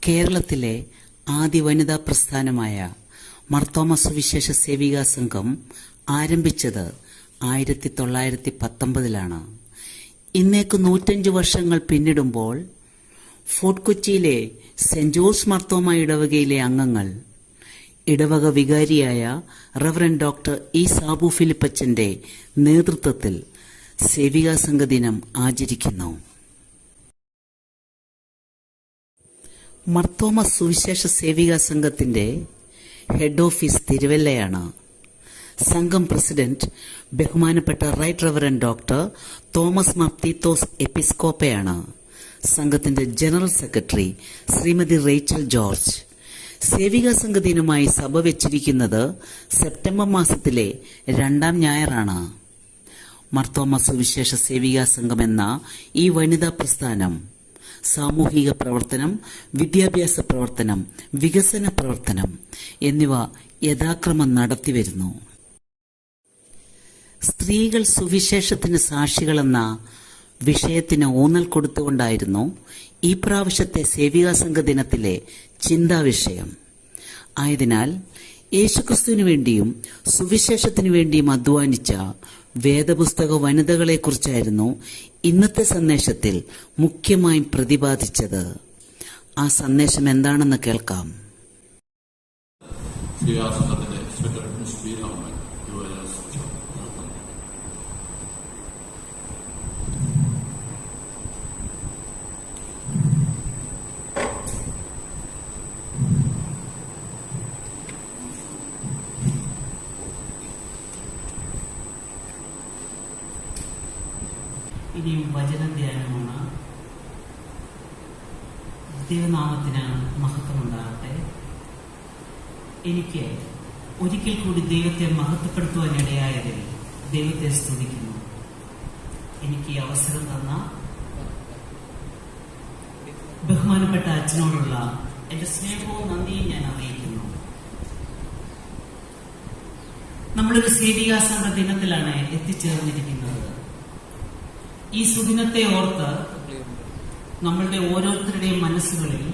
കേരളത്തിലെ ആദ്യ വനിതാ പ്രസ്ഥാനമായ മാർത്തോമാ സുവിശേഷ സേവികാ സംഘം ആരംഭിച്ചത് 1919 ഇന്നേക്ക് 105 വർഷങ്ങൾ പിന്നിടുമ്പോൾ ഫോർട്ട് കൊച്ചിയിലെ സെന്റ് ജോർജ് മാർത്തോമാ ഇടവകയിലെ അംഗങ്ങൾ ഇടവക വികാരിയായ റവറന്റ് ഡോക്ടർ ഇ സാബു ഫിലിപ്പച്ചന്റെ നേതൃത്വത്തിൽ സേവികാ സംഘ ദിനം ആചരിക്കുന്നു. മാർത്തോമാ സുവിശേഷ സേവികാ സംഘത്തിന്റെ ഹെഡ് ഓഫീസ് തിരുവല്ലയാണ്. സംഘം പ്രസിഡന്റ് ബഹുമാനപ്പെട്ട Right Reverend Doctor Thomas Mar Theethos എപ്പിസ്കോപ്പയാണ്. സംഘത്തിന്റെ ജനറൽ സെക്രട്ടറി ശ്രീമതി റേച്ചൽ ജോർജ്. സേവികാ സംഘ ദിനമായി സഭ വെച്ചിരിക്കുന്നത് സെപ്റ്റംബർ മാസത്തിലെ 2ാം ഞായറാണ്. മാർത്തോമാ സുവിശേഷ സേവികാ സംഘം എന്ന ഈ വനിതാ പ്രസ്ഥാനം സാമൂഹിക പ്രവർത്തനം, വിദ്യാഭ്യാസ പ്രവർത്തനം, വികസന പ്രവർത്തനം എന്നിവ യഥാക്രമം നടത്തിവരുന്നു. സ്ത്രീകൾ സുവിശേഷത്തിന് സാക്ഷികളെന്ന വിഷയത്തിന് ഊന്നൽ കൊടുത്തുകൊണ്ടായിരുന്നു ഈ പ്രാവശ്യത്തെ സേവികാ സംഘ ദിനത്തിലെ ചിന്താവിഷയം. ആയതിനാൽ യേശുക്രിസ്തുവിനു വേണ്ടിയും സുവിശേഷത്തിനു വേണ്ടിയും അധ്വാനിച്ച വേദപുസ്തക വനിതകളെക്കുറിച്ചായിരുന്നു ഇന്നത്തെ സന്ദേശത്തിൽ മുഖ്യമായും പ്രതിപാദിച്ചത്. ആ സന്ദേശം എന്താണെന്ന് കേൾക്കാം. ഇനിയും വചനം ധ്യാനമാണ്. ദൈവനാമത്തിന് മഹത്വമുണ്ടാകട്ടെ. എനിക്ക് ഒരിക്കൽ കൂടി ദൈവത്തെ മഹത്വപ്പെടുത്തുവാനിടയായതിൽ ദൈവത്തെ സ്തുതിക്കുന്നു. എനിക്ക് ഈ അവസരം തന്ന ബഹുമാനപ്പെട്ട അച്ഛനോടുള്ള എന്റെ സ്നേഹവും നന്ദിയും ഞാൻ അറിയിക്കുന്നു. നമ്മളൊരു സേവികാ സംഘ ദിനത്തിലാണ് എത്തിച്ചേർന്നിരിക്കുന്നത്. ഈ സുദിനത്തെ ഓർത്ത് നമ്മളുടെ ഓരോരുത്തരുടെയും മനസ്സുകളിൽ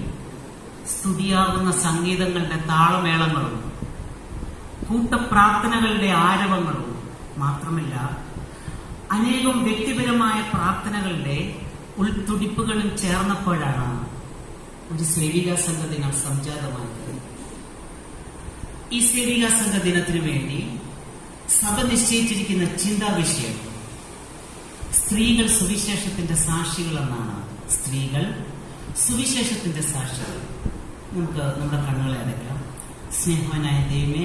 സ്തുതിയാകുന്ന സംഗീതങ്ങളുടെ താളമേളങ്ങളും കൂട്ടപ്രാർത്ഥനകളുടെ ആരവങ്ങളും മാത്രമല്ല, അനേകം വ്യക്തിപരമായ പ്രാർത്ഥനകളുടെ ഉൾത്തുടിപ്പുകളും ചേർന്നപ്പോഴാണ് ഒരു സേവികാ സംഘ ദിനം സംജാതമായത്. ഈ സേവികാ സംഘ ദിനത്തിനു വേണ്ടി സഭ നിശ്ചയിച്ചിരിക്കുന്ന ചിന്താവിഷയം സ്ത്രീകൾ സുവിശേഷത്തിന്റെ സാക്ഷികൾ എന്നാണ്. സ്ത്രീകൾ സുവിശേഷത്തിന്റെ സാക്ഷികൾ. നമുക്ക് നമ്മുടെ കണ്ണുകളെ അടയ്ക്കാം. സ്നേഹവാനായ ദൈവമേ,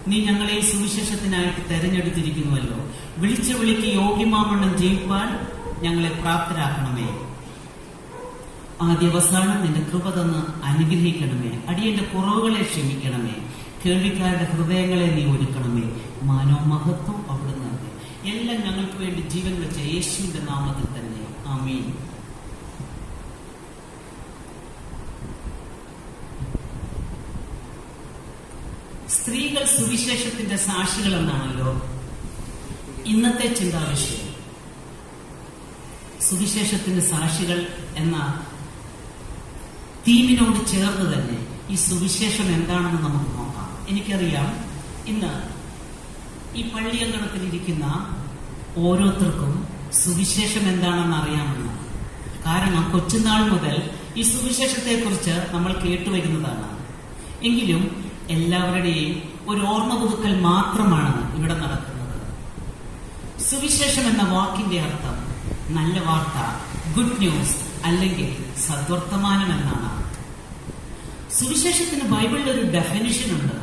നീ ഞങ്ങളെ സുവിശേഷത്തിനായിട്ട് തെരഞ്ഞെടുത്തിരിക്കുന്നുവല്ലോ. വിളിച്ച വിളിക്ക് യോഗ്യമാവണ്ണം ജയിപ്പാൻ ഞങ്ങളെ പ്രാപ്തരാക്കണമേ. ആദ്യവസാനം നിന്റെ കൃപ തന്ന് അനുഗ്രഹിക്കണമേ. അടിയന്റെ കുറവുകളെ ക്ഷമിക്കണമേ. കേൾവിക്കാരുടെ ഹൃദയങ്ങളെ നീ ഒരുക്കണമേ. മാനോ മഹത്വം അവിടുന്ന് എല്ലാം ഞങ്ങൾക്ക് വേണ്ടി ജീവൻ വെച്ച യേശുവിന്റെ നാമത്തിൽ തന്നെ. ആമീൻ. സ്ത്രീകൾ സുവിശേഷത്തിന്റെ സാക്ഷികൾ എന്നാണല്ലോ ഇന്നത്തെ ചിന്താവിഷയം. സുവിശേഷത്തിന്റെ സാക്ഷികൾ എന്ന തീമിനോട് ചേർന്ന് തന്നെ ഈ സുവിശേഷം എന്താണെന്ന് നമുക്ക് നോക്കാം. എനിക്കറിയാം, ഇന്ന് ഈ പള്ളിയങ്കണത്തിലിരിക്കുന്ന ഓരോരുത്തർക്കും സുവിശേഷം എന്താണെന്ന് അറിയാമെന്ന്. കാരണം കൊച്ചുനാൾ മുതൽ ഈ സുവിശേഷത്തെക്കുറിച്ച് നമ്മൾ കേട്ടുവരുന്നതാണ്. എങ്കിലും എല്ലാവരുടെയും ഒരു ഓർമ്മ പുതുക്കൽ മാത്രമാണ് ഇവിടെ നടക്കുന്നത്. സുവിശേഷം എന്ന വാക്കിന്റെ അർത്ഥം നല്ല വാർത്ത, ഗുഡ് ന്യൂസ് അല്ലെങ്കിൽ സദ്വർത്തമാനം എന്നാണ്. സുവിശേഷത്തിന് ബൈബിളിൽ ഒരു ഡെഫിനിഷൻ ഉണ്ട്.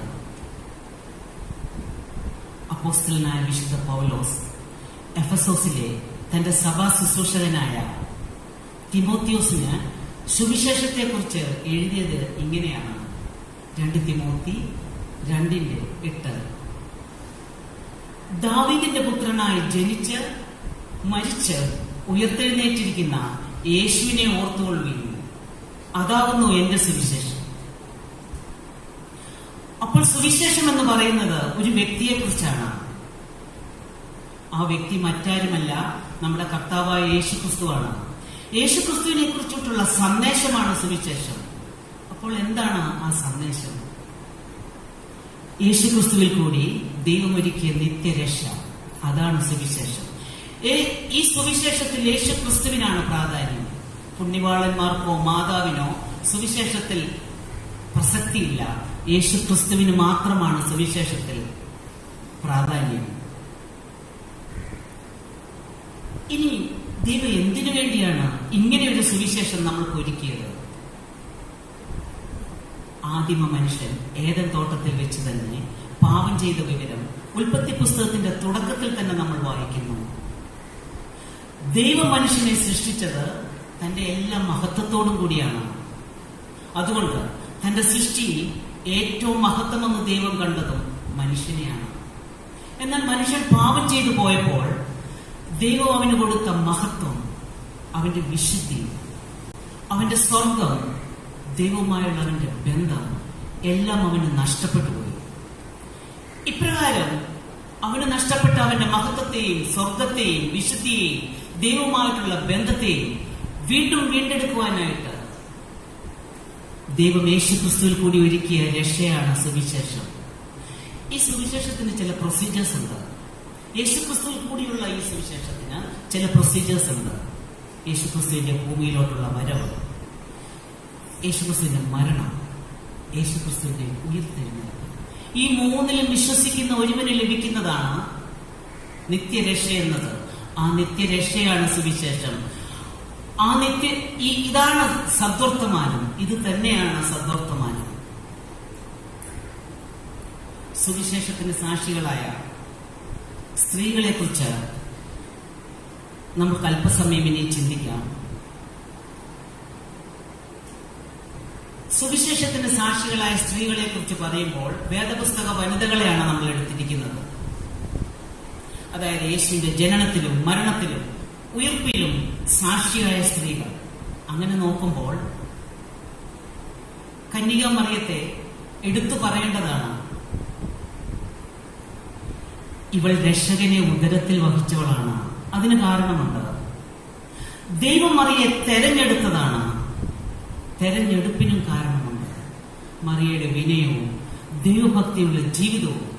അപ്പോസ്തലനായ വിശുദ്ധ പൗലോസ് എഫെസോസിലെ തന്റെ സഭാ ശുശ്രൂഷകനായ തിമോത്തിയോസിന് സുവിശേഷത്തെക്കുറിച്ച് എഴുതിയത് ഇങ്ങനെയാണ്. 2 തിമോത്തി 2:8. ദാവീദിന്റെ പുത്രനായി ജനിച്ച് മരിച്ച് ഉയർത്തെഴുന്നേറ്റിരിക്കുന്ന യേശുവിനെ ഓർത്തുകൊള്ളുവിൻ, അതാകുന്നു എന്റെ സുവിശേഷം. അപ്പോൾ സുവിശേഷം എന്ന് പറയുന്നത് ഒരു വ്യക്തിയെ കുറിച്ചാണ്. ആ വ്യക്തി മറ്റാരുമല്ല, നമ്മുടെ കർത്താവായ യേശുക്രിസ്തുവാണ്. യേശുക്രിസ്തുവിനെ കുറിച്ചിട്ടുള്ള സന്ദേശമാണ് സുവിശേഷം. അപ്പോൾ എന്താണ് ആ സന്ദേശം? യേശുക്രിസ്തുവിൽ കൂടി ദൈവമൊരുക്കിയ നിത്യരക്ഷ, അതാണ് സുവിശേഷം. ഈ സുവിശേഷത്തിൽ യേശുക്രിസ്തുവിനാണ് പ്രാധാന്യം. പുണ്യവാളന്മാർക്കോ മാതാവിനോ സുവിശേഷത്തിൽ പ്രസക്തിയില്ല. യേശുക്രിസ്തുവിന് മാത്രമാണ് സുവിശേഷത്തിൽ പ്രാധാന്യം. ഇനി ദൈവം എന്തിനു വേണ്ടിയാണ് ഇങ്ങനെ ഒരു സുവിശേഷം നമ്മൾക്ക് ഒരുക്കിയത്? ആദിമ മനുഷ്യൻ ഏദൻ തോട്ടത്തിൽ വെച്ച് തന്നെ പാപം ചെയ്ത വിവരം ഉൽപ്പത്തി പുസ്തകത്തിന്റെ തുടക്കത്തിൽ തന്നെ നമ്മൾ വായിക്കുന്നു. ദൈവം മനുഷ്യനെ സൃഷ്ടിച്ചത് തന്റെ എല്ലാ മഹത്വത്തോടും കൂടിയാണ്. അതുകൊണ്ട് തന്റെ സൃഷ്ടിയിൽ ഏറ്റവും മഹത്വമെന്ന് ദൈവം കണ്ടതും മനുഷ്യനെയാണ്. എന്നാൽ മനുഷ്യൻ പാപം ചെയ്തു പോയപ്പോൾ ദൈവം അവന് കൊടുത്ത മഹത്വം, അവന്റെ വിശുദ്ധി, അവന്റെ സ്വർഗം, ദൈവവുമായുള്ള അവന്റെ ബന്ധം എല്ലാം അവന് നഷ്ടപ്പെട്ടു പോയി. ഇപ്രകാരം അവന് നഷ്ടപ്പെട്ട അവന്റെ മഹത്വത്തെയും സ്വർഗത്തെയും വിശുദ്ധിയെയും ദൈവവുമായിട്ടുള്ള ബന്ധത്തെയും വീണ്ടും വീണ്ടെടുക്കുവാനായിട്ട് ദൈവം യേശുക്രിസ്തുവിൽ കൂടി ഒരുക്കിയ രക്ഷയാണ് സുവിശേഷം. ഈ സുവിശേഷത്തിന് ചില പ്രൊസീജിയേഴ്സ് ഉണ്ട്. യേശുക്രിസ്തുവിൽ കൂടിയുള്ള ഈ സുവിശേഷത്തിന് ചില പ്രൊസീജിയേഴ്സ് ഉണ്ട്. യേശുക്രിസ്തുവിന്റെ ഭൂമിയിലോട്ടുള്ള വരവ്, യേശുക്രിസ്തുവിന്റെ മരണം, യേശുക്രിസ്തുവിന്റെ ഉയർത്തെഴുന്നേൽപ്പ്. ഈ മൂന്നിലും വിശ്വസിക്കുന്ന ഒരുവന് ലഭിക്കുന്നതാണ് നിത്യരക്ഷ എന്നത്. ആ നിത്യരക്ഷയാണ് സുവിശേഷം. ഇതാണ് സദ്വർത്തമാനം. ഇത് തന്നെയാണ് സദ്വർത്തമാനം. സുവിശേഷത്തിന് സാക്ഷികളായ സ്ത്രീകളെ കുറിച്ച് നമുക്ക് അല്പസമയം ഇനി ചിന്തിക്കാം. സുവിശേഷത്തിന് സാക്ഷികളായ സ്ത്രീകളെ കുറിച്ച് പറയുമ്പോൾ വേദപുസ്തക വനിതകളെയാണ് നമ്മൾ എടുത്തിരിക്കുന്നത്. അതായത് യേശുവിന്റെ ജനനത്തിലും മരണത്തിലും ഉയർപ്പിലും സാക്ഷിയായ സ്ത്രീകൾ. അങ്ങനെ നോക്കുമ്പോൾ കന്യകാമറിയത്തെ എടുത്തു പറയേണ്ടതാണ്. ഇവൾ രക്ഷകനെ ഉദരത്തിൽ വഹിച്ചവളാണ്. അതിന് കാരണമുണ്ട്. ദൈവം മറിയെ തെരഞ്ഞെടുത്തതാണ്. തെരഞ്ഞെടുപ്പിനും കാരണമുണ്ട്. മറിയയുടെ വിനയവും ദൈവഭക്തിയുള്ള ജീവിതവും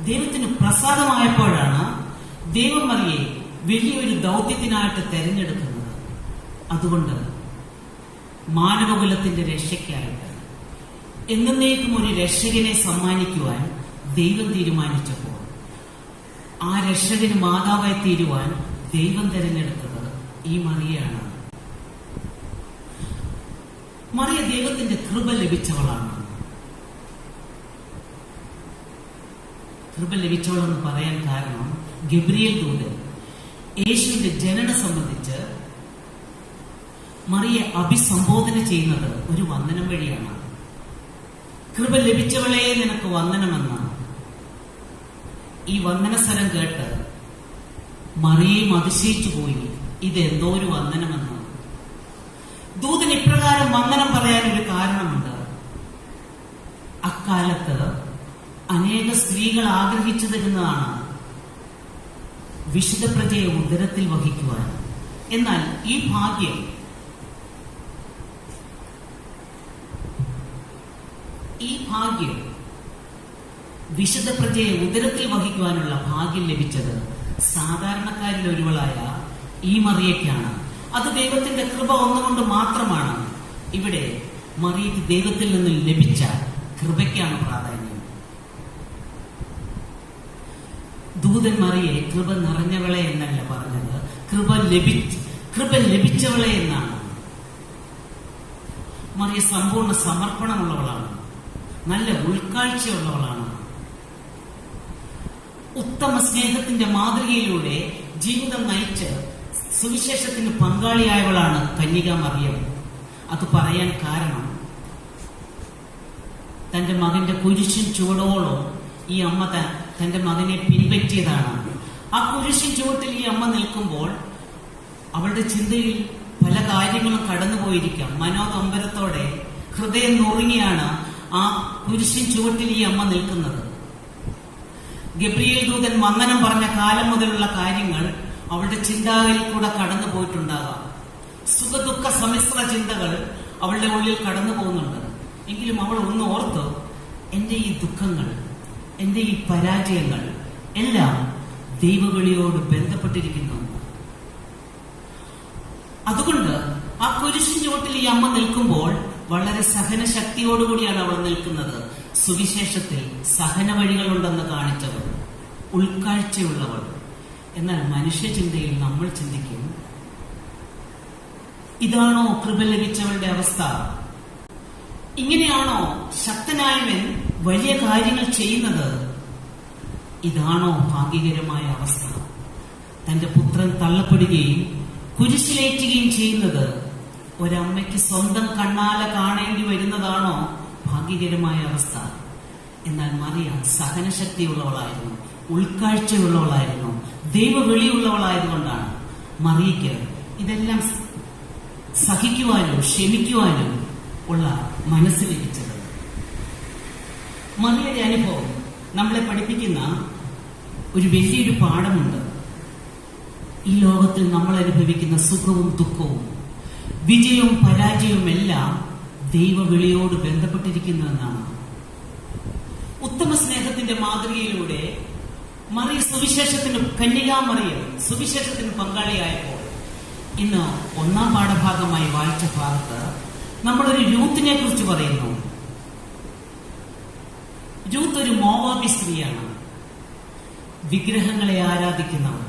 ദൈവത്തിന് പ്രസാദമായപ്പോഴാണ് ദൈവം മറിയെ വലിയൊരു ദൗത്യത്തിനായിട്ട് തെരഞ്ഞെടുക്കുന്നത്. അതുകൊണ്ട് മാനവകുലത്തിന്റെ രക്ഷയ്ക്കായിട്ട് എന്നേക്കും ഒരു രക്ഷകനെ സമ്മാനിക്കുവാൻ ദൈവം തീരുമാനിച്ചപ്പോൾ ആ രക്ഷകന് മാതാവായി തീരുവാൻ ദൈവം തെരഞ്ഞെടുത്തത് ഈ മറിയയാണ്. മറിയ ദൈവത്തിന്റെ കൃപ ലഭിച്ചവളാണ്. കൃപ ലഭിച്ചവളെന്ന് പറയാൻ കാരണം ഗബ്രിയേൽ ദൂതൻ യേശുവിന്റെ ജനനം സംബന്ധിച്ച് മറിയെ അഭിസംബോധന ചെയ്യുന്നത് ഒരു വന്ദനം വഴിയാണ്. കൃപ ലഭിച്ചവളെ നിനക്ക് വന്ദനമെന്ന്. ഈ വന്ദനസ്ഥലം കേട്ട് മറിയയും അതിശയിച്ചു പോയി. ഇതെന്തോ ഒരു വന്ദനമെന്ന്. ദൂതൻ ഇപ്രകാരം വന്ദനം പറയാൻ ഒരു കാരണമുണ്ട്. അക്കാലത്ത് അനേക സ്ത്രീകൾ ആഗ്രഹിച്ചു തരുന്നതാണ് വിശുദ്ധ പ്രജയെ ഉദരത്തിൽ വഹിക്കുവാൻ. എന്നാൽ ഈ ഭാഗ്യം വിശുദ്ധ പ്രജയെ ഉദരത്തിൽ വഹിക്കുവാനുള്ള ഭാഗ്യം ലഭിച്ചത് സാധാരണക്കാരിൽ ഒരുവളായ ഈ മറിയയ്ക്കാണ്. അത് ദൈവത്തിന്റെ കൃപ ഒന്നുകൊണ്ട് മാത്രമാണ്. ഇവിടെ മറിയയ്ക്ക് ദൈവത്തിൽ നിന്ന് ലഭിച്ച കൃപയ്ക്കാണ് പ്രാധാന്യം. ദൂതൻ മറിയെ കൃപ നിറഞ്ഞവളെ എന്നല്ല പറഞ്ഞത്, കൃപ ലഭിച്ചവളെ എന്നാണ്. മറിയ സമ്പൂർണ്ണ സമർപ്പണമുള്ളവളാണ്. നല്ല ഉൾക്കാഴ്ചയുള്ളവളാണ്. ഉത്തമ സ്നേഹത്തിന്റെ മാതൃകയിലൂടെ ജീവിതം നയിച്ച് സുവിശേഷത്തിന് പങ്കാളിയായവളാണ് കന്യകാമറിയം. അത് പറയാൻ കാരണം തന്റെ മകന്റെ കുരിശിൻ ചുവടോളം ഈ അമ്മ തന്റെ മകനെ പിൻപറ്റിയതാണ്. ആ കുരിശിൻ ചുവട്ടിൽ ഈ അമ്മ നിൽക്കുമ്പോൾ അവളുടെ ചിന്തയിൽ പല കാര്യങ്ങളും കടന്നുപോയിരിക്കാം. മനോകമ്പരത്തോടെ ഹൃദയം നുറുങ്ങിയാണ് ആ കുരിശിൻ ചുവട്ടിൽ ഈ അമ്മ നിൽക്കുന്നത്. ഗബ്രിയേൽ ദൂതൻ വന്ദനം പറഞ്ഞ കാലം മുതലുള്ള കാര്യങ്ങൾ അവളുടെ ചിന്താവിൽ കൂടെ കടന്നു പോയിട്ടുണ്ടാകാം. സുഖദുഃഖ സമ്മിശ്ര ചിന്തകൾ അവളുടെ ഉള്ളിൽ കടന്നു പോകുന്നുണ്ട്. എങ്കിലും അവൾ ഒന്ന് ഓർത്തു, എൻ്റെ ഈ ദുഃഖങ്ങൾ, എൻ്റെ ഈ പരാജയങ്ങൾ എല്ലാം ദൈവവിളിയോട് ബന്ധപ്പെട്ടിരിക്കുന്നു. അതുകൊണ്ട് ആ കുരിശിൻ ചുവട്ടിൽ ഈ അമ്മ നിൽക്കുമ്പോൾ വളരെ സഹനശക്തിയോടുകൂടിയാണ് അവൾ നിൽക്കുന്നത്. സുവിശേഷത്തിൽ സഹന വഴികളുണ്ടെന്ന് കാണിച്ചവൾ, ഉൾക്കാഴ്ചയുള്ളവൾ. എന്നാൽ മനുഷ്യചിന്തയിൽ നമ്മൾ ചിന്തിക്കും, ഇതാണോ കൃപ ലഭിച്ചവളുടെ അവസ്ഥ? ഇങ്ങനെയാണോ ശക്തനായവൻ വലിയ കാര്യങ്ങൾ ചെയ്യുന്നത്? ഇതാണോ ഭാഗ്യകരമായ അവസ്ഥ? തന്റെ പുത്രൻ തള്ളപ്പെടുകയും കുരിശിലേറ്റുകയും ചെയ്യുന്നത് ഒരമ്മയ്ക്ക് സ്വന്തം കണ്ണാല കാണേണ്ടി വരുന്നതാണോ ഭാഗ്യകരമായ അവസ്ഥ? എന്നാൽ മറിയ സഹനശക്തിയുള്ളവളായിരുന്നു, ഉൾക്കാഴ്ചയുള്ളവളായിരുന്നു, ദൈവവിളിയുള്ളവളായതുകൊണ്ടാണ് മറിയയ്ക്ക് ഇതെല്ലാം സഹിക്കുവാനും ക്ഷമിക്കുവാനും ഉള്ള മനസ്സ് ലഭിച്ചത്. മറിയയുടെ അനുഭവം നമ്മളെ പഠിപ്പിക്കുന്ന ഒരു വലിയൊരു പാഠമുണ്ട്. ഈ ലോകത്തിൽ നമ്മൾ അനുഭവിക്കുന്ന സുഖവും ദുഃഖവും വിജയവും പരാജയവും എല്ലാം ദൈവവിളിയോട് ബന്ധപ്പെട്ടിരിക്കുന്നുവെന്നാണ്. ഉത്തമ സ്നേഹത്തിന്റെ മാതൃകയിലൂടെ മറിയ സുവിശേഷത്തിന്, കന്യകാമറിയം സുവിശേഷത്തിന് പങ്കാളിയായപ്പോൾ ഇന്ന് ഒന്നാം പാഠഭാഗമായി വായിച്ച ഭാഗത്ത് നമ്മളൊരു രൂത്തിനെ കുറിച്ച് പറയുന്നു. രൂത്ത് ഒരു മോവാബി സ്ത്രീയാണ്, വിഗ്രഹങ്ങളെ ആരാധിക്കുന്നവൾ.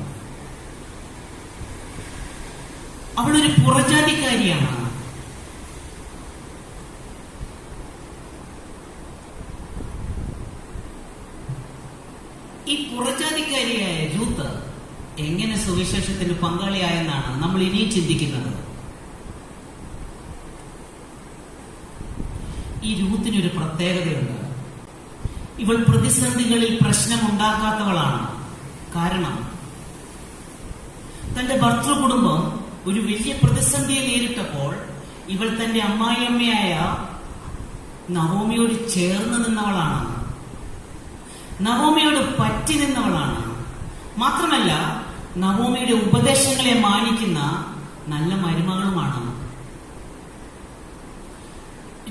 അവളൊരു പുറജാതിക്കാരിയാണ്. ഈ പുറജാതിക്കാരിയായ രൂത്ത് എങ്ങനെ സുവിശേഷത്തിന് പങ്കാളിയായെന്നാണ് നമ്മൾ ഇനിയും ചിന്തിക്കുന്നത്. ഈ രൂത്തിനൊരു പ്രത്യേകതയുണ്ട്. ഇവൾ പ്രതിസന്ധികളിൽ പ്രശ്നമുണ്ടാക്കാത്തവളാണ്. കാരണം തന്റെ ഭർത്തൃ കുടുംബം ഒരു വലിയ പ്രതിസന്ധിയെ നേരിട്ടപ്പോൾ ഇവൾ തന്റെ അമ്മായിയമ്മയായ നവോമിയോട് ചേർന്ന് നിന്നവളാണ്, നവോമിയോട് പറ്റി നിന്നവളാണ്. മാത്രമല്ല നവോമിയുടെ ഉപദേശങ്ങളെ മാനിക്കുന്ന നല്ല മരുമകളുമാണ്.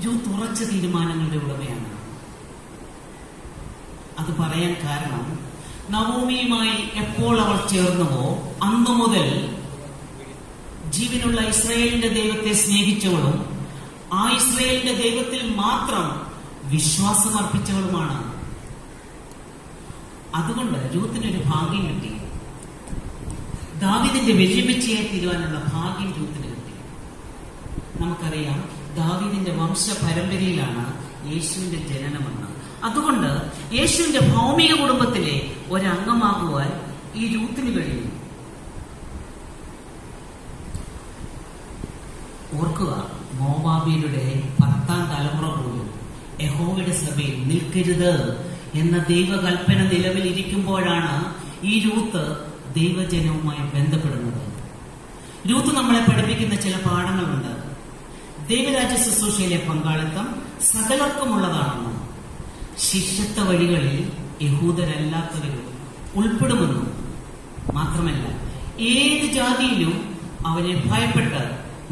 രൂത്ത് ഉറച്ച തീരുമാനങ്ങളുടെ ഉടമയാണ്. അത് പറയാൻ കാരണം നവോമിയുമായി എപ്പോൾ അവൾ ചേർന്നുവോ അന്നു മുതൽ ജീവനുള്ള ഇസ്രായേലിന്റെ ദൈവത്തെ സ്നേഹിച്ചവളും ആ ഇസ്രായേലിന്റെ ദൈവത്തിൽ മാത്രം വിശ്വാസം അർപ്പിച്ചവളുമാണ്. അതുകൊണ്ട് രൂത്തിനൊരു ഭാഗ്യം കിട്ടി. ദാവീദിന്റെ വല്യമ്മച്ചിയായി തീരുവാനുള്ള ഭാഗ്യം രൂത്തിന് കിട്ടി. നമുക്കറിയാം, ദാവീദിന്റെ വംശ പരമ്പരയിലാണ് യേശുവിന്റെ ജനനമെന്ന്. അതുകൊണ്ട് യേശുവിന്റെ ഭൗമിക കുടുംബത്തിലെ ഒരംഗമാകുവാൻ ഈ രൂത്തിന് കഴിയും. ഓർക്കുക, മോവാബിയരുടെ 10ാം തലമുറ പോലും യഹോവയുടെ സഭയിൽ നിൽക്കരുത് എന്ന ദൈവകൽപ്പന നിലവിലിരിക്കുമ്പോഴാണ് ഈ രൂത്ത് ദൈവജനവുമായി ബന്ധപ്പെടുന്നത്. രൂത്ത് നമ്മളെ പഠിപ്പിക്കുന്ന ചില പാഠങ്ങളുണ്ട്. ദൈവരാജ്യ ശുശ്രൂഷയിലെ പങ്കാളിത്തം സകലർക്കുമുള്ളതാണെന്നും ശിഷ്യത്വ വഴികളിൽ യഹൂദരല്ലാത്തവരും ഉൾപ്പെടുമെന്നും മാത്രമല്ല ഏത് ജാതിയിലും അവരെ ഭയപ്പെട്ട്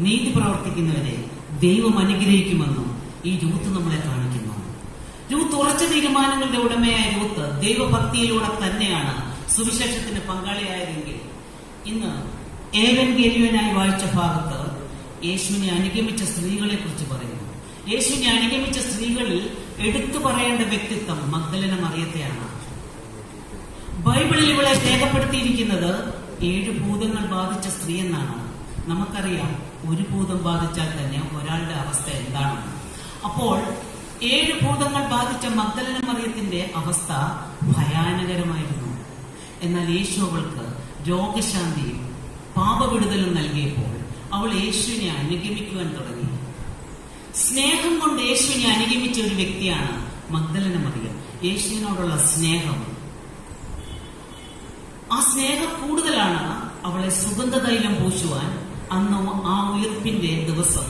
നീതി പ്രവർത്തിക്കുന്നവരെ ദൈവം അനുഗ്രഹിക്കുമെന്നും ഈ രൂത്ത് നമ്മളെ കാണിക്കുന്നു. രൂത്ത് ഉറച്ച തീരുമാനങ്ങളുടെ ഉടമയായ രൂത്ത് ദൈവഭക്തിയിലൂടെ തന്നെയാണ് സുവിശേഷത്തിന് പങ്കാളിയായതെങ്കിൽ ഇന്ന് ഏവൻഗേലിയനായി വായിച്ച ഭാഗത്ത് യേശുവിനെ അനുഗമിച്ച സ്ത്രീകളെ കുറിച്ച് പറയുന്നു. യേശുവിനെ അനുഗമിച്ച സ്ത്രീകളിൽ എടുത്തു പറയേണ്ട വ്യക്തിത്വം മഗ്ദലന മറിയത്തെയാണ്. ബൈബിളിൽ ഇവളെ രേഖപ്പെടുത്തിയിരിക്കുന്നത് 7 ഭൂതങ്ങൾ ബാധിച്ച സ്ത്രീ എന്നാണ്. നമുക്കറിയാം, ഒരു ഭൂതം ബാധിച്ചാൽ തന്നെ ഒരാളുടെ അവസ്ഥ എന്താണെന്ന്. അപ്പോൾ 7 ഭൂതങ്ങൾ ബാധിച്ച മഗ്ദലന മറിയത്തിന്റെ അവസ്ഥ ഭയാനകരമായിരുന്നു. എന്നാൽ യേശു അവൾക്ക് രോഗശാന്തിയും പാപവിടുതലും നൽകിയപ്പോൾ അവൾ യേശുവിനെ അനുഗമിക്കുവാൻ തുടങ്ങി. സ്നേഹം കൊണ്ട് യേശുവിനെ അനുഗമിച്ച ഒരു വ്യക്തിയാണ് മഗ്ദലന മറിയം. യേശുവിനോടുള്ള സ്നേഹം, ആ സ്നേഹം കൂടുതലാണ് അവളെ സുഗന്ധതൈലം പൂശുവാൻ അന്ന് ആ ഉയർപ്പിന്റെ ദിവസം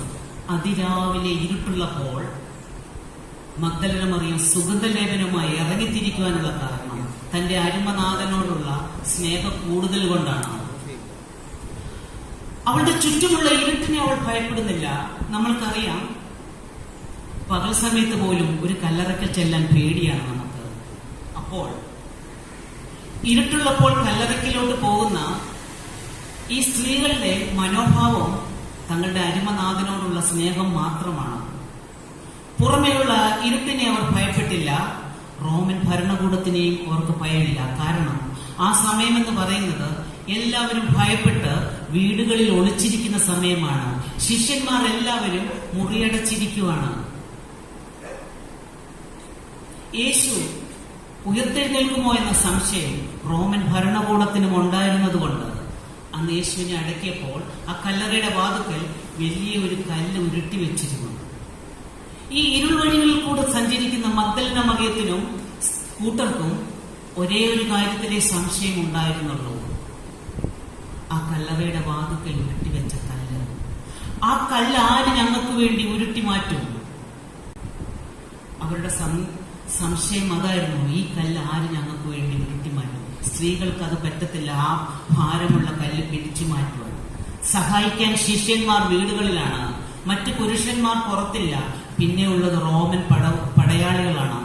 അതിരാവിലെ ഇരുട്ടുള്ളപ്പോൾ മഗ്ദലന മറിയം സുഗന്ധലേപനവുമായി ഇറങ്ങിത്തിരിക്കുവാനുള്ള കാരണം തന്റെ അരുമനാഥനോടുള്ള സ്നേഹം കൂടുതൽ കൊണ്ടാണ്. അവളുടെ ചുറ്റുമുള്ള ഇരുട്ടിനെ അവൾ ഭയപ്പെടുന്നില്ല. നമ്മൾക്കറിയാം, പകൽ സമയത്ത് പോലും ഒരു കല്ലറയ്ക്കൽ ചെല്ലാൻ പേടിയാണ് നമുക്ക്. അപ്പോൾ ഇരുട്ടുള്ളപ്പോൾ കല്ലറയ്ക്കലോട്ട് പോകുന്ന ഈ സ്ത്രീകളുടെ മനോഭാവം തങ്ങളുടെ അരുമനാഥനോടുള്ള സ്നേഹം മാത്രമാണ്. പുറമേയുള്ള ഇരുട്ടിനെ അവർ ഭയപ്പെട്ടില്ല, റോമൻ ഭരണകൂടത്തിനെയും അവർക്ക് ഭയമില്ല. കാരണം ആ സമയമെന്ന് പറയുന്നത് എല്ലാവരും ഭയപ്പെട്ട് വീടുകളിൽ ഒളിച്ചിരിക്കുന്ന സമയമാണ്. ശിഷ്യന്മാർ എല്ലാവരും മുറിയടച്ചിരിക്കുവാണ്. യേശു ഉയർത്തെഴുന്നേൽക്കുമോ എന്ന സംശയം റോമൻ ഭരണകൂടത്തിനും ഉണ്ടായിരുന്നതുകൊണ്ട് അന്ന് യേശുവിനെ അടക്കിയപ്പോൾ ആ കല്ലറയുടെ വാതുക്കൽ വലിയ ഒരു കല്ല് ഉരുട്ടി വെച്ചിരുന്നു. ഈ ഇരുൾ വഴികളിൽ കൂടെ സഞ്ചരിക്കുന്ന മഗ്ദലന മറിയത്തിനും കൂട്ടർക്കും ഒരേ ഒരു കാര്യത്തിലെ സംശയം ഉണ്ടായിരുന്നുള്ളൂ. ആ കല്ലറയുടെ വാതുക്കൽ ഉരുട്ടിവെച്ച കല്ല്, ആ കല്ല് ആര് ഞങ്ങൾക്ക് വേണ്ടി ഉരുട്ടി മാറ്റും? അവരുടെ സംശയം അതായിരുന്നു, ഈ കല്ല് ആര് ഞങ്ങൾക്ക് വേണ്ടി ഉരുട്ടി മാറ്റും? സ്ത്രീകൾക്ക് അത് പറ്റത്തില്ല, ആ ഭാരമുള്ള കല്ല് പിടിച്ചു മാറ്റുവാൻ. സഹായിക്കാൻ ശിഷ്യന്മാർ വീടുകളിലാണ്, മറ്റു പുരുഷന്മാർ പുറത്തില്ല. പിന്നെ ഉള്ളത് റോമൻ പടയാളികളാണ്.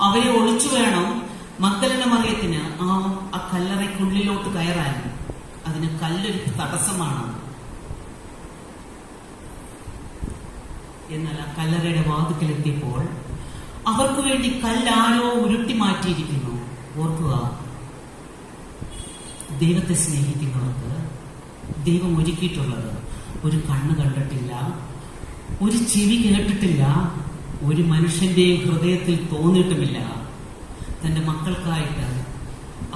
അവരെ ഒളിച്ചു വേണം മഗ്ദലന മറിയത്തിന് ആ കല്ലറയ്ക്കുള്ളിലോട്ട് കയറാൻ. അതിന് കല്ലൊരു തടസ്സമാണ്. എന്നാൽ ആ കല്ലറയുടെ വാതിക്കലെത്തിയപ്പോൾ അവർക്ക് വേണ്ടി കല്ലാരോ ഉരുട്ടി മാറ്റിയിരിക്കുന്നു. ഓർക്കുക, ദൈവത്തെ സ്നേഹിക്കുന്നവർക്ക് ദൈവം ഒരുക്കിയിട്ടുള്ളത് ഒരു കണ്ണ് കണ്ടിട്ടില്ല, ഒരു ചെവി കേട്ടിട്ടില്ല, ഒരു മനുഷ്യന്റെയും ഹൃദയത്തിൽ തോന്നിയിട്ടുമില്ല. തന്റെ മക്കൾക്കായിട്ട്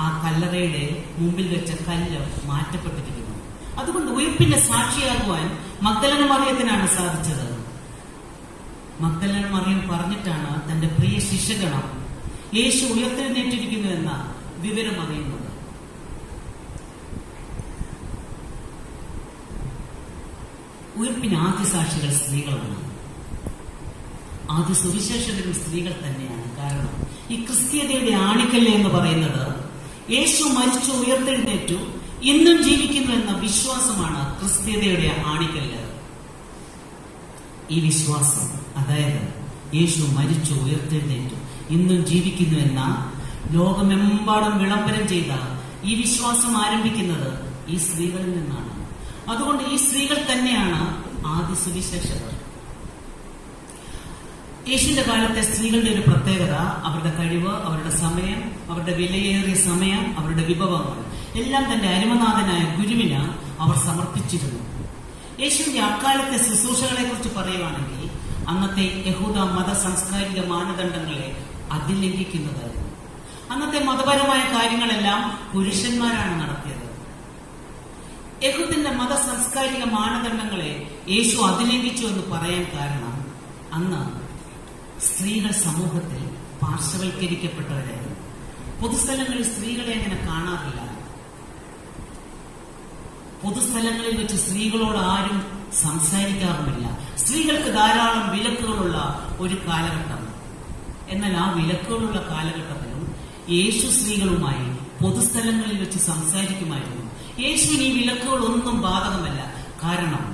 ആ കല്ലറയുടെ മുമ്പിൽ വെച്ച കല്ല് മാറ്റപ്പെട്ടിരിക്കുന്നു. അതുകൊണ്ട് ഉയർപ്പിന്റെ സാക്ഷിയാകുവാൻ മഗ്ദലന മറിയത്തിനാണ് സാധിച്ചത്. മഗ്ദലന മറിയം പറഞ്ഞിട്ടാണ് തന്റെ പ്രിയ ശിഷ്യഗണം യേശു ഉയർത്തെഴുന്നേറ്റിരിക്കുന്നു എന്ന വിവരം അറിയുന്നത്. ഉയർപ്പിന് ആദ്യ സാക്ഷികൾ സ്ത്രീകളാണ്. ആദ്യ സുവിശേഷകരും സ്ത്രീകൾ തന്നെയാണ്. കാരണം ഈ ക്രിസ്തീയതയുടെ ആണിക്കല്ല് എന്ന് പറയുന്നത് യേശു മരിച്ചു ഉയർത്തെഴുന്നേറ്റു ഇന്നും ജീവിക്കുന്നു എന്ന വിശ്വാസമാണ് ക്രിസ്തീയതയുടെ ആണിക്കല്ല്. ഈ വിശ്വാസം, അതായത് യേശു മരിച്ചു ഉയർത്തെഴുന്നേറ്റു ഇന്നും ജീവിക്കുന്നു എന്ന ലോകമെമ്പാടും വിളംബരം ചെയ്ത ഈ വിശ്വാസം ആരംഭിക്കുന്നത് ഈ സ്ത്രീകളിൽ നിന്നാണ്. അതുകൊണ്ട് ഈ സ്ത്രീകൾ തന്നെയാണ് ആദ്യ സുവിശേഷകർ. യേശുവിന്റെ കാലത്തെ സ്ത്രീകളുടെ ഒരു പ്രത്യേകത അവരുടെ കഴിവ്, അവരുടെ സമയം, അവരുടെ വിലയേറിയ സമയം, അവരുടെ വിഭവങ്ങൾ എല്ലാം തന്റെ അരുമനാഥനായ ഗുരുവിന് അവർ സമർപ്പിച്ചിരുന്നു. യേശുവിന്റെ അക്കാലത്തെ ശുശ്രൂഷകളെ കുറിച്ച് പറയുവാണെങ്കിൽ അന്നത്തെ യഹൂദ മത സാംസ്കാരിക മാനദണ്ഡങ്ങളെ അതിലംഘിക്കുന്നതായിരുന്നു. അന്നത്തെ മതപരമായ കാര്യങ്ങളെല്ലാം പുരുഷന്മാരാണ് നടത്തിയത്. യഹൂദന്റെ മത സാംസ്കാരിക മാനദണ്ഡങ്ങളെ യേശു അതിലംഘിച്ചു എന്ന് പറയാൻ കാരണം അന്ന് സ്ത്രീകൾ സമൂഹത്തിൽ പാർശ്വവൽക്കരിക്കപ്പെട്ടവരായിരുന്നു. പൊതുസ്ഥലങ്ങളിൽ സ്ത്രീകളെ അങ്ങനെ കാണാറില്ല. പൊതുസ്ഥലങ്ങളിൽ വെച്ച് സ്ത്രീകളോട് ആരും സംസാരിക്കാറുമില്ല. സ്ത്രീകൾക്ക് ധാരാളം വിലക്കുകളുള്ള ഒരു കാലഘട്ടം. എന്നാൽ ആ വിലക്കുകളുള്ള കാലഘട്ടത്തിലും യേശു സ്ത്രീകളുമായി പൊതുസ്ഥലങ്ങളിൽ വെച്ച് സംസാരിക്കുമായിരുന്നു. യേശുവിന് ഈ വിലക്കുകളൊന്നും ബാധകമല്ല. കാരണം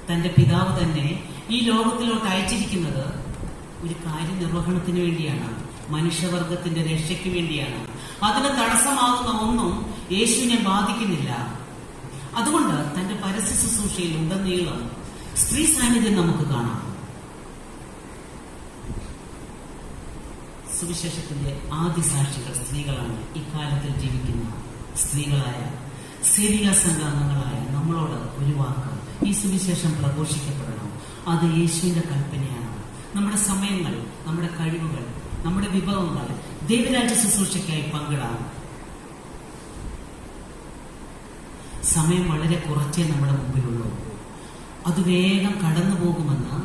തന്റെ പിതാവ് തന്നെ ഈ ലോകത്തിലോട്ട് അയച്ചിരിക്കുന്നത് ഒരു കാര്യനിർവഹണത്തിന് വേണ്ടിയാണ്, മനുഷ്യവർഗത്തിന്റെ രക്ഷയ്ക്ക് വേണ്ടിയാണ്. അതിന് തടസ്സമാകുന്ന ഒന്നും യേശുവിനെ ബാധിക്കുന്നില്ല. അതുകൊണ്ട് തന്റെ പരസ്യ ശുശ്രൂഷയിൽ ഉടനീളം സ്ത്രീ സാന്നിധ്യം നമുക്ക് കാണാം. സുവിശേഷത്തിന്റെ ആദ്യ സാക്ഷികൾ സ്ത്രീകളാണ്. ഇക്കാലത്തിൽ ജീവിക്കുന്ന സ്ത്രീകളായ സേവിക സംഘാംഗങ്ങളായ നമ്മളോട് ഒരു വാക്ക്, ഈ സുവിശേഷം പ്രഘോഷിക്കപ്പെടണം. അത് യേശുവിന്റെ കൽപ്പനയാണ്. നമ്മുടെ സമയങ്ങൾ, നമ്മുടെ കഴിവുകൾ, നമ്മുടെ വിഭവങ്ങൾ ദൈവരാജ്യ ശുശ്രൂഷയ്ക്കായി പങ്കിടാം. സമയം വളരെ കുറച്ചേ നമ്മുടെ മുമ്പിലുള്ളൂ. അത് വേഗം കടന്നു പോകുമെന്ന്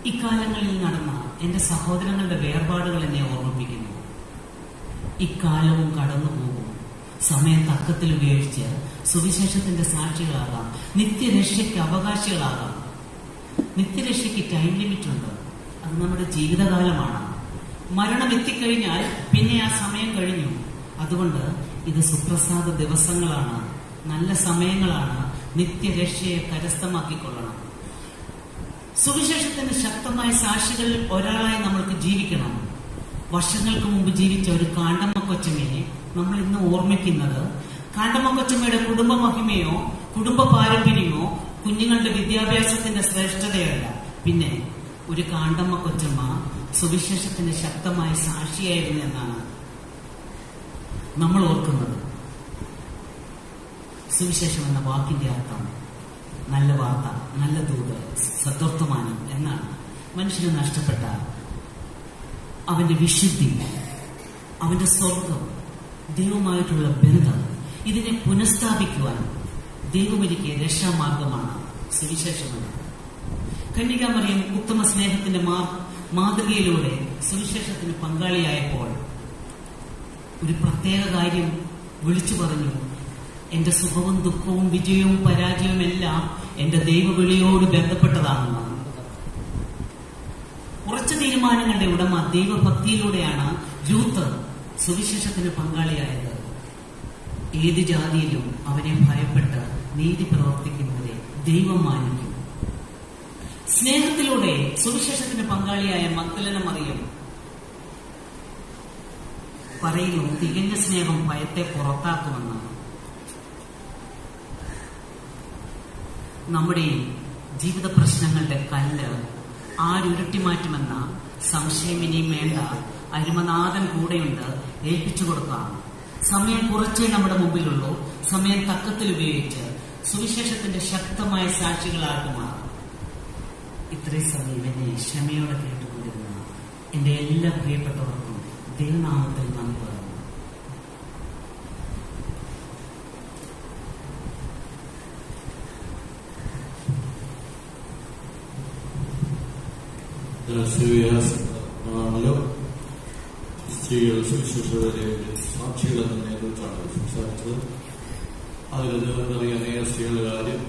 ഇക്കാലങ്ങളിൽ നടന്ന എന്റെ സഹോദരങ്ങളുടെ വേർപാടുകൾ എന്നെ ഓർമ്മിപ്പിക്കുന്നു. ഇക്കാലവും കടന്നു പോകും. സമയം തക്കത്തിൽ ഉപയോഗിച്ച് സുവിശേഷത്തിന്റെ സാക്ഷികളാകാം, നിത്യരക്ഷയ്ക്ക് അവകാശികളാകാം. നിത്യരക്ഷയ്ക്ക് ടൈം ലിമിറ്റ് ഉണ്ട്. അത് നമ്മുടെ ജീവിതകാലമാണ്. മരണം എത്തിക്കഴിഞ്ഞാൽ പിന്നെ ആ സമയം കഴിഞ്ഞു. അതുകൊണ്ട് ഇത് സുപ്രസാദ ദിവസങ്ങളാണ്, നല്ല സമയങ്ങളാണ്. നിത്യരക്ഷയെ കരസ്ഥമാക്കിക്കൊള്ളണം. സുവിശേഷത്തിന് ശക്തമായ സാക്ഷികളിൽ ഒരാളായി നമ്മൾക്ക് ജീവിക്കണം. വർഷങ്ങൾക്ക് മുമ്പ് ജീവിച്ച ഒരു കാണ്ടമ്മ കൊച്ചമ്മയെ നമ്മൾ ഇന്ന് ഓർമ്മിക്കുന്നത് കാണ്ടമ്മ കൊച്ചമ്മയുടെ കുടുംബ മഹിമയോ കുടുംബ പാരമ്പര്യമോ കുഞ്ഞുങ്ങളുടെ വിദ്യാഭ്യാസത്തിന്റെ ശ്രേഷ്ഠതയല്ല. പിന്നെ ഒരു കാണ്ടമ്മ കൊച്ചമ്മ സുവിശേഷത്തിന് ശക്തമായ സാക്ഷിയായിരുന്നു എന്നാണ് നമ്മൾ ഓർക്കുന്നത്. സുവിശേഷം എന്ന വാക്കിന്റെ അർത്ഥം നല്ല വാർത്ത, നല്ല ദൂത്, സദ്വർത്തമാനം എന്നാണ്. മനുഷ്യന് നഷ്ടപ്പെട്ട അവന്റെ വിശുദ്ധി, അവന്റെ സ്വർഗം, ദൈവമായിട്ടുള്ള ബന്ധം, ഇതിനെ പുനഃസ്ഥാപിക്കുവാൻ ദൈവമൊരുക്കിയ രക്ഷാമാർഗമാണ് സുവിശേഷമെന്ന്. കന്യകാമറിയം ഉത്തമ സ്നേഹത്തിന്റെ മാതൃകയിലൂടെ സുവിശേഷത്തിന് പങ്കാളിയായപ്പോൾ ഒരു പ്രത്യേക കാര്യം വിളിച്ചു പറഞ്ഞു. എന്റെ സുഖവും ദുഃഖവും വിജയവും പരാജയവും എല്ലാം എന്റെ ദൈവവിളിയോട് ബന്ധപ്പെട്ടതാണെന്ന്. ഉറച്ച തീരുമാനങ്ങളുടെ ഉടമ ദൈവഭക്തിയിലൂടെയാണ് രൂത്ത് സുവിശേഷത്തിന് പങ്കാളിയായത്. ഏത് ജാതിയിലും അവനെ ഭയപ്പെട്ട് നീതി പ്രവർത്തിക്കുന്നവരെ ദൈവം മാനിക്കും. സ്നേഹത്തിലൂടെ സുവിശേഷത്തിന് പങ്കാളിയായ മഗ്ദലന മറിയം പറയുന്നു, തികഞ്ഞ സ്നേഹം ഭയത്തെ പുറത്താക്കുമെന്ന്. നമ്മുടെ ജീവിത പ്രശ്നങ്ങളുടെ കല്ല് ആരുരുട്ടിമാറ്റുമെന്ന സംശയം ഇനിയും വേണ്ട. അരുമനാഥൻ കൂടെയുണ്ട്, ഏൽപ്പിച്ചു കൊടുക്കാം. സമയം കുറച്ചേ നമ്മുടെ മുമ്പിലുള്ളൂ. സമയം തക്കത്തിൽ ഉപയോഗിച്ച് സുവിശേഷത്തിന്റെ ശക്തമായ സാക്ഷികളായിട്ട് മാറും. ഇത്രയും സമയം എന്നെ ക്ഷമയോടെ കേട്ടുകൊണ്ടിരുന്ന എന്റെ എല്ലാ പ്രിയപ്പെട്ടവർക്കും ദൈവനാമത്തിൽ നന്ദി പറയുന്നു. ആണല്ലോ സ്ത്രീകൾ സുവിശേഷയുടെ സാക്ഷികളെന്ന നേതൃത്വമാണ് സംസാരിച്ചത്. അതിൽ നിങ്ങൾക്കറിയാം അനേക സ്ത്രീകളുടെ കാര്യം